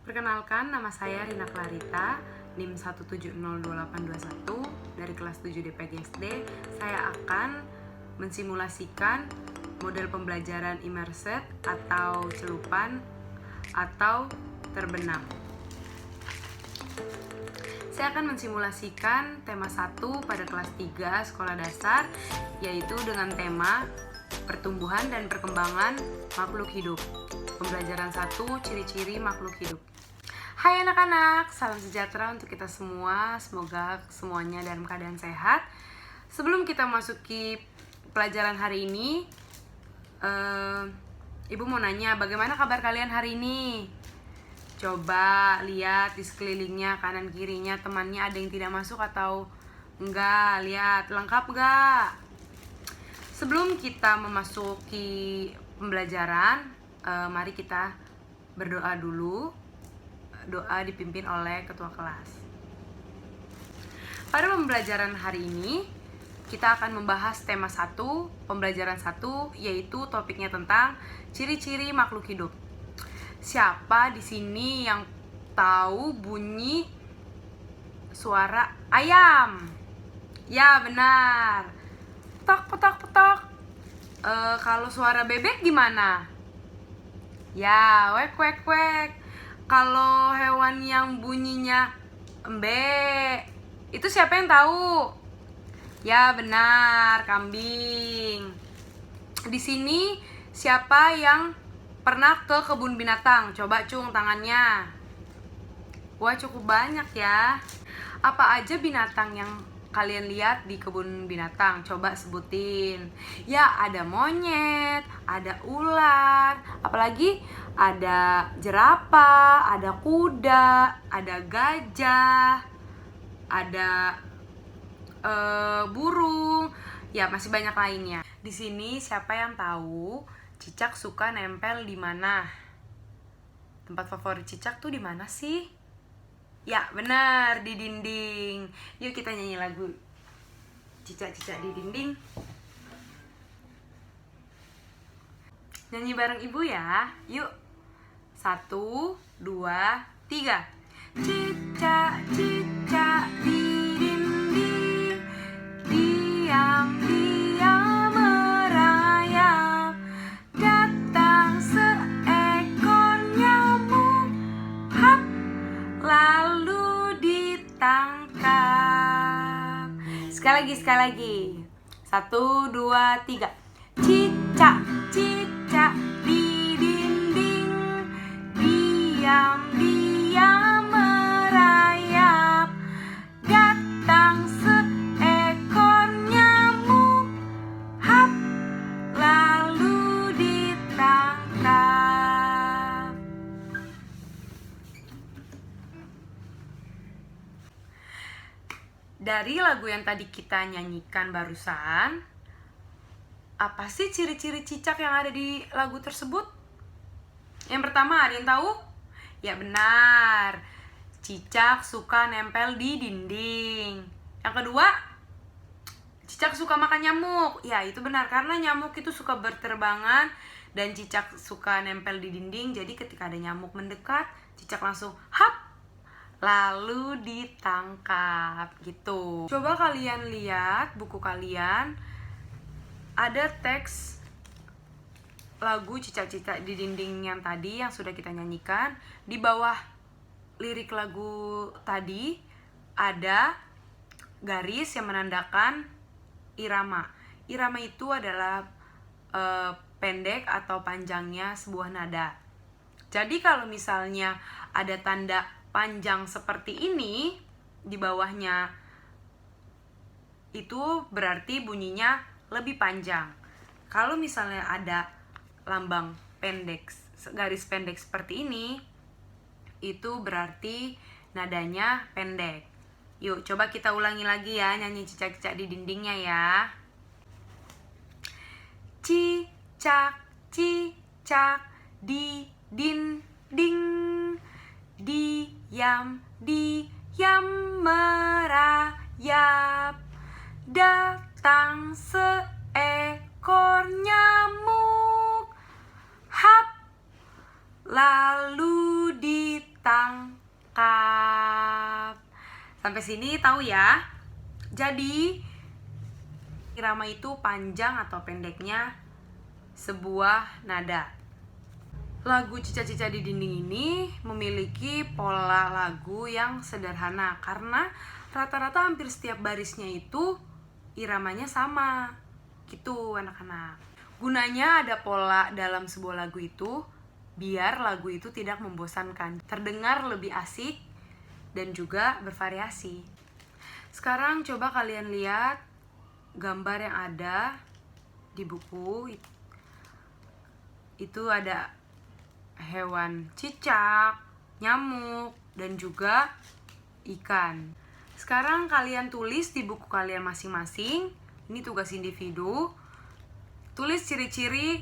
Perkenalkan, nama saya Rina Clarita, NIM 1702821 dari kelas 7 DPGSD. Saya akan mensimulasikan model pembelajaran immerset atau celupan atau terbenam. Saya akan mensimulasikan tema 1 pada kelas 3 sekolah dasar, yaitu dengan tema pertumbuhan dan perkembangan makhluk hidup. Pembelajaran 1, ciri-ciri makhluk hidup. Hai anak-anak, salam sejahtera untuk kita semua. Semoga semuanya dalam keadaan sehat. Sebelum kita masuki pelajaran hari ini, Ibu mau nanya, bagaimana kabar kalian hari ini? Coba lihat di sekelilingnya, kanan kirinya, temannya ada yang tidak masuk atau enggak? Lihat, lengkap enggak? Sebelum kita memasuki pembelajaran, mari kita berdoa dulu. Doa dipimpin oleh ketua kelas. Pada pembelajaran hari ini, kita akan membahas tema 1, pembelajaran 1, yaitu topiknya tentang ciri-ciri makhluk hidup. Siapa di sini yang tahu bunyi suara ayam? Ya, benar. Petok, petok, petok. Kalau suara bebek gimana? Ya, wek, wek, wek. Kalau hewan yang bunyinya embe, itu siapa yang tahu? Ya, benar, kambing. Di sini siapa yang pernah ke kebun binatang? Coba cung tangannya. Wah, cukup banyak ya. Apa aja binatang yang kalian lihat di kebun binatang? Coba sebutin. Ya, ada monyet, ada ular, apalagi ada jerapah, ada kuda, ada gajah, ada burung, ya masih banyak lainnya. Di sini siapa yang tahu cicak suka nempel di mana? Tempat favorit cicak tuh di mana sih? Ya, benar, di dinding. Yuk kita nyanyi lagu Cicak-cicak di dinding. Nyanyi bareng ibu ya. Yuk. 1, 2, 3. Cicak-cicak di dinding, diam-diam merayap. Datang seekor nyamuk, hap, lalu ditangkap. Sekali lagi. 1, 2, 3. Cicak-cicak di dinding, diam-diam merayap. Datang seekor nyamuk, hap, lalu ditangkap. Dari lagu yang tadi kita nyanyikan barusan, apa sih ciri-ciri cicak yang ada di lagu tersebut? Yang pertama, ada yang tahu? Ya, benar. Cicak suka nempel di dinding. Yang kedua, cicak suka makan nyamuk. Ya, itu benar, karena nyamuk itu suka berterbangan dan cicak suka nempel di dinding. Jadi ketika ada nyamuk mendekat, cicak langsung hap, lalu ditangkap gitu. Coba kalian lihat buku kalian, ada teks lagu Cicak-cicak di dinding yang tadi yang sudah kita nyanyikan. Di bawah lirik lagu tadi ada garis yang menandakan irama. Irama itu adalah pendek atau panjangnya sebuah nada. Jadi kalau misalnya ada tanda panjang seperti ini di bawahnya, itu berarti bunyinya lebih panjang. Kalau misalnya ada lambang pendek, garis pendek seperti ini, itu berarti nadanya pendek. Yuk, coba kita ulangi lagi ya, nyanyi cicak-cicak di dindingnya ya. Cicak-cicak di dinding, diam-diam merayap. Datang seekor nyamuk, hap, lalu ditangkap. tangkap. Sampai sini tahu ya? Jadi irama itu panjang atau pendeknya sebuah nada. Lagu Cica-Cica di Dinding ini memiliki pola lagu yang sederhana karena rata-rata hampir setiap barisnya itu iramanya sama. Gitu anak-anak. Gunanya ada pola dalam sebuah lagu itu biar lagu itu tidak membosankan, terdengar lebih asik dan juga bervariasi. Sekarang coba kalian lihat gambar yang ada di buku. Itu ada hewan cicak, nyamuk, dan juga ikan. Sekarang kalian tulis di buku kalian masing-masing. Ini tugas individu. Tulis ciri-ciri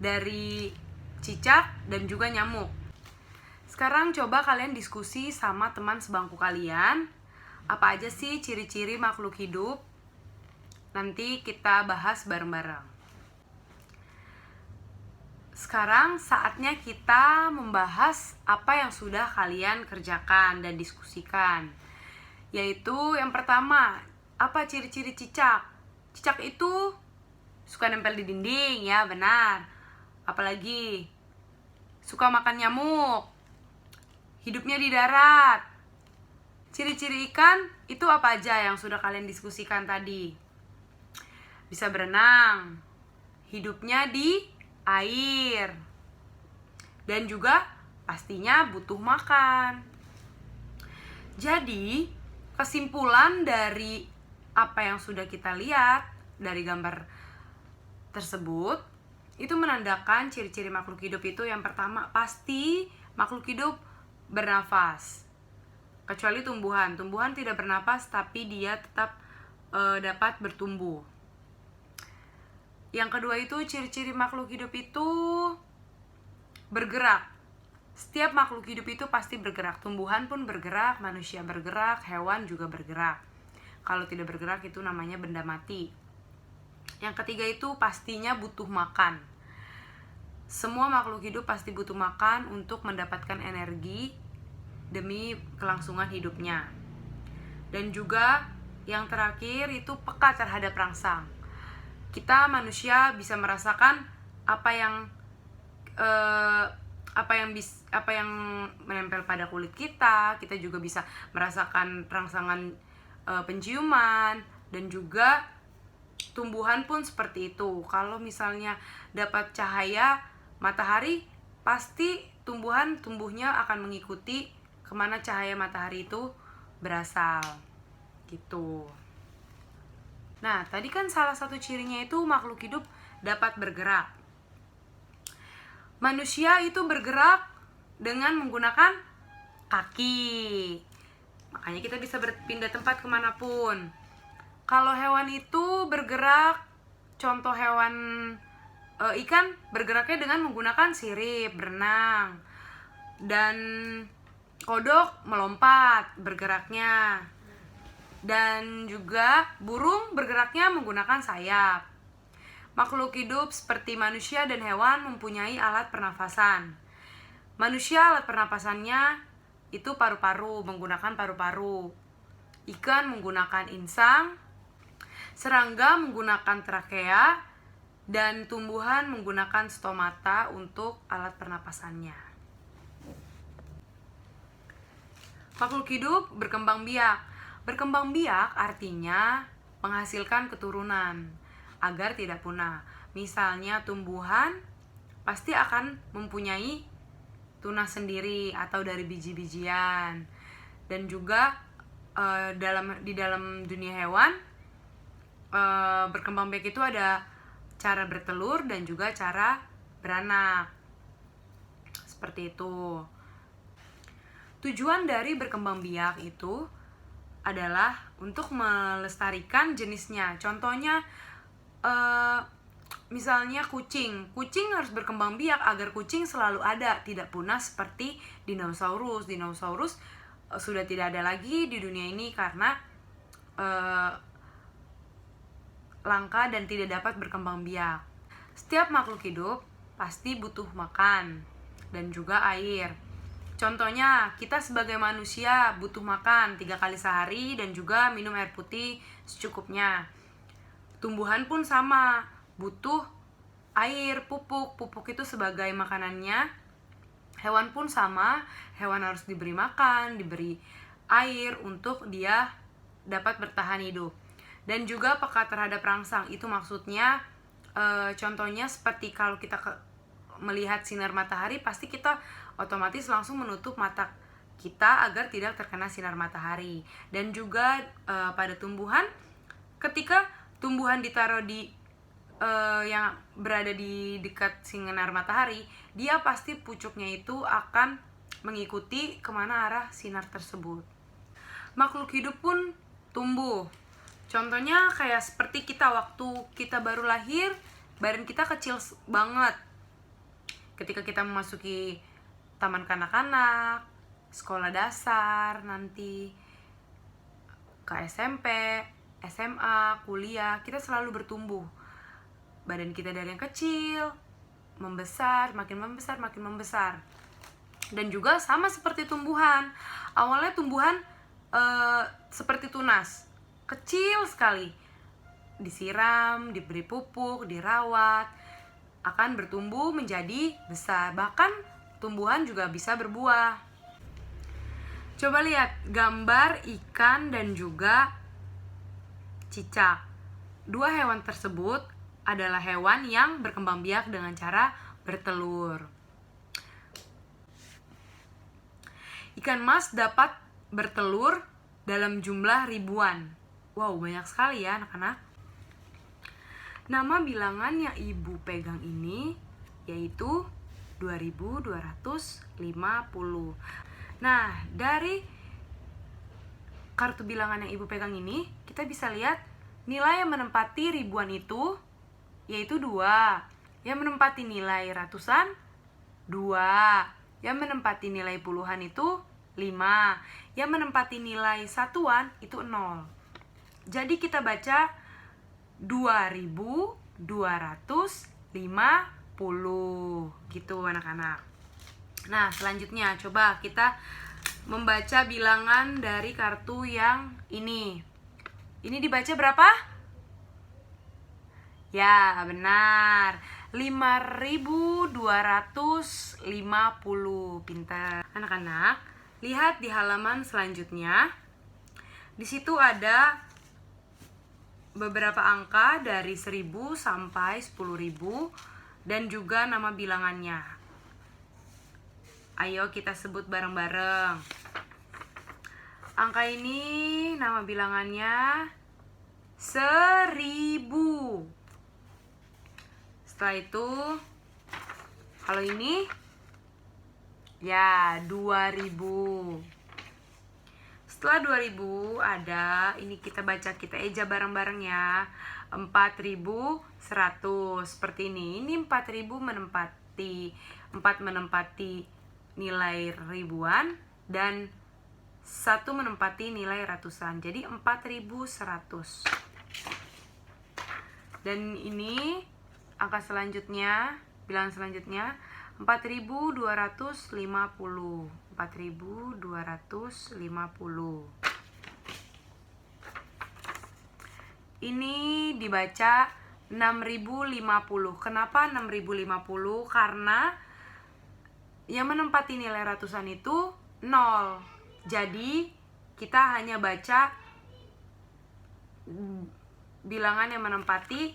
dari cicak dan juga nyamuk. Sekarang coba kalian diskusi sama teman sebangku kalian. Apa aja sih ciri-ciri makhluk hidup? Nanti kita bahas bareng-bareng. Sekarang saatnya kita membahas apa yang sudah kalian kerjakan dan diskusikan. Yaitu yang pertama, apa ciri-ciri cicak? Cicak itu suka nempel di dinding, ya benar. Apalagi suka makan nyamuk, hidupnya di darat. Ciri-ciri ikan itu apa aja yang sudah kalian diskusikan tadi? Bisa berenang, hidupnya di air, dan juga pastinya butuh makan. Jadi kesimpulan dari apa yang sudah kita lihat dari gambar tersebut itu menandakan ciri-ciri makhluk hidup itu yang pertama, pasti makhluk hidup bernafas. Kecuali tumbuhan. Tumbuhan tidak bernafas tapi dia tetap dapat bertumbuh. Yang kedua itu ciri-ciri makhluk hidup itu bergerak. Setiap makhluk hidup itu pasti bergerak. Tumbuhan pun bergerak, manusia bergerak, hewan juga bergerak. Kalau tidak bergerak itu namanya benda mati. Yang ketiga itu pastinya butuh makan. Semua makhluk hidup pasti butuh makan untuk mendapatkan energi demi kelangsungan hidupnya. Dan juga yang terakhir itu peka terhadap rangsang. Kita manusia bisa merasakan apa yang menempel pada kulit kita. Kita juga bisa merasakan rangsangan penciuman, dan juga tumbuhan pun seperti itu. Kalau misalnya dapat cahaya matahari, pasti tumbuhnya akan mengikuti kemana cahaya matahari itu berasal gitu. Nah, tadi kan salah satu cirinya itu makhluk hidup dapat bergerak. Manusia itu bergerak dengan menggunakan kaki. Makanya kita bisa berpindah tempat kemanapun. Kalau hewan itu bergerak, contoh hewan ikan bergeraknya dengan menggunakan sirip, berenang. Dan kodok melompat bergeraknya. Dan juga burung bergeraknya menggunakan sayap. Makhluk hidup seperti manusia dan hewan mempunyai alat pernafasan. Manusia alat pernapasannya itu paru-paru, menggunakan paru-paru. Ikan menggunakan insang, serangga menggunakan trakea, dan tumbuhan menggunakan stomata untuk alat pernapasannya. Makhluk hidup berkembang biak. Berkembang biak artinya menghasilkan keturunan agar tidak punah. Misalnya tumbuhan pasti akan mempunyai tunas sendiri atau dari biji-bijian. Dan juga di dalam dunia hewan, berkembang biak itu ada cara bertelur dan juga cara beranak. Seperti itu. Tujuan dari berkembang biak itu adalah untuk melestarikan jenisnya. Contohnya misalnya kucing harus berkembang biak agar kucing selalu ada, tidak punah seperti dinosaurus. Dinosaurus sudah tidak ada lagi di dunia ini karena langka dan tidak dapat berkembang biak. Setiap makhluk hidup pasti butuh makan dan juga air. Contohnya, kita sebagai manusia butuh makan 3 kali sehari dan juga minum air putih secukupnya. Tumbuhan pun sama, butuh air, pupuk. Pupuk itu sebagai makanannya. Hewan pun sama, hewan harus diberi makan, diberi air untuk dia dapat bertahan hidup. Dan juga peka terhadap rangsang, itu maksudnya contohnya seperti kalau kita melihat sinar matahari, pasti kita otomatis langsung menutup mata kita agar tidak terkena sinar matahari. Dan juga pada tumbuhan, ketika tumbuhan ditaruh di yang berada di dekat sinar matahari, dia pasti pucuknya itu akan mengikuti kemana arah sinar tersebut. Makhluk hidup pun tumbuh. Contohnya kayak seperti kita waktu kita baru lahir, badan kita kecil banget. Ketika kita memasuki taman kanak-kanak, sekolah dasar, nanti ke SMP, SMA, kuliah, kita selalu bertumbuh. Badan kita dari yang kecil, membesar, makin membesar, makin membesar. Dan juga sama seperti tumbuhan. Awalnya tumbuhan seperti tunas, kecil sekali. Disiram, diberi pupuk, dirawat, akan bertumbuh menjadi besar. Bahkan tumbuhan juga bisa berbuah. Coba lihat gambar ikan dan juga cicak. Dua hewan tersebut adalah hewan yang berkembang biak dengan cara bertelur. Ikan mas dapat bertelur dalam jumlah ribuan. Wow, banyak sekali ya anak-anak. Nama bilangan yang ibu pegang ini yaitu 2250. Nah, dari kartu bilangan yang ibu pegang ini, kita bisa lihat nilai yang menempati ribuan itu yaitu 2. Yang menempati nilai ratusan 2. Yang menempati nilai puluhan itu 5. Yang menempati nilai satuan itu 0. Jadi kita baca 2250 gitu anak-anak. Nah, selanjutnya coba kita membaca bilangan dari kartu yang ini. Ini dibaca berapa? Ya, benar. 5250. Pintar. Anak-anak, lihat di halaman selanjutnya. Di situ ada beberapa angka dari 1000 sampai 10.000 dan juga nama bilangannya. Ayo kita sebut bareng-bareng. Angka ini nama bilangannya 1000. Setelah itu, kalau ini ya 2000. Setelah 2000 ada, ini kita baca, kita eja bareng-bareng ya, 4100. Seperti ini. Ini 4000 menempati 4 menempati nilai ribuan dan 1 menempati nilai ratusan. Jadi 4100. Dan ini angka selanjutnya, bilangan selanjutnya 4250. 4250. Ini dibaca 6050. Kenapa 6050? Karena yang menempati nilai ratusan itu 0. Jadi kita hanya baca bilangan yang menempati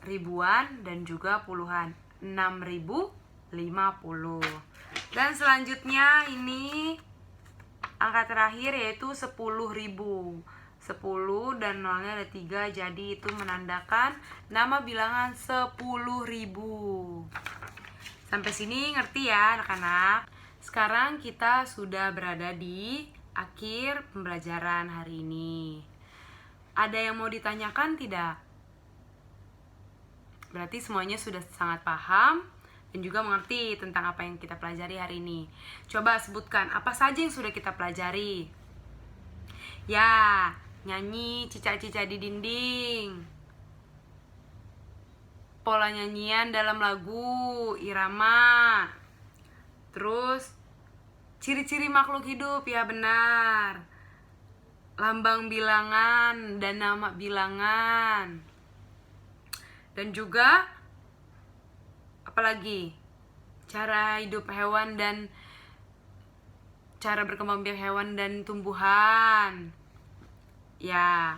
ribuan dan juga puluhan. 6050. Dan selanjutnya ini angka terakhir yaitu 10.000. 10 dan 0-nya ada 3, jadi itu menandakan nama bilangan 10.000. Sampai sini ngerti ya anak-anak? Sekarang kita sudah berada di akhir pembelajaran hari ini. Ada yang mau ditanyakan tidak? Berarti semuanya sudah sangat paham dan juga mengerti tentang apa yang kita pelajari hari ini. Coba sebutkan apa saja yang sudah kita pelajari. Ya, nyanyi cicak-cicak di dinding. Pola nyanyian dalam lagu, irama. Terus Ciri-ciri makhluk hidup, ya benar. Lambang bilangan dan nama bilangan. Dan juga apalagi? Cara hidup hewan dan cara berkembang biak hewan dan tumbuhan. Ya.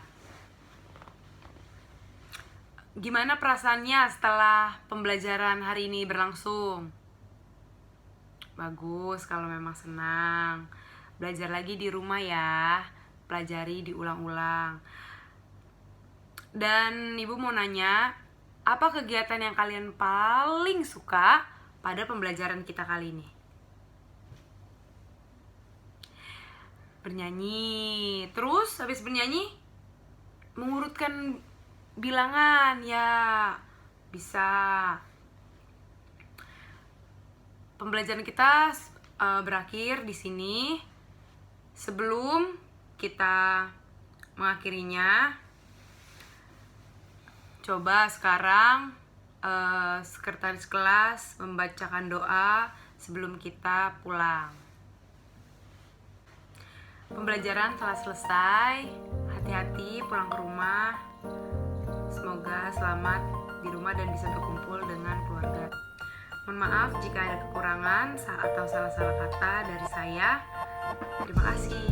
Gimana perasaannya setelah pembelajaran hari ini berlangsung? Bagus kalau memang senang. Belajar lagi di rumah ya. Pelajari diulang-ulang. Dan Ibu mau nanya, apa kegiatan yang kalian paling suka pada pembelajaran kita kali ini? Bernyanyi. Terus habis bernyanyi mengurutkan bilangan, ya bisa. Pembelajaran kita berakhir di sini. Sebelum kita mengakhirinya, coba sekarang sekretaris kelas membacakan doa sebelum kita pulang. Pembelajaran telah selesai. Hati-hati pulang ke rumah. Semoga selamat di rumah dan bisa berkumpul dengan keluarga. Mohon maaf jika ada kekurangan atau salah-salah kata dari saya. Terima kasih.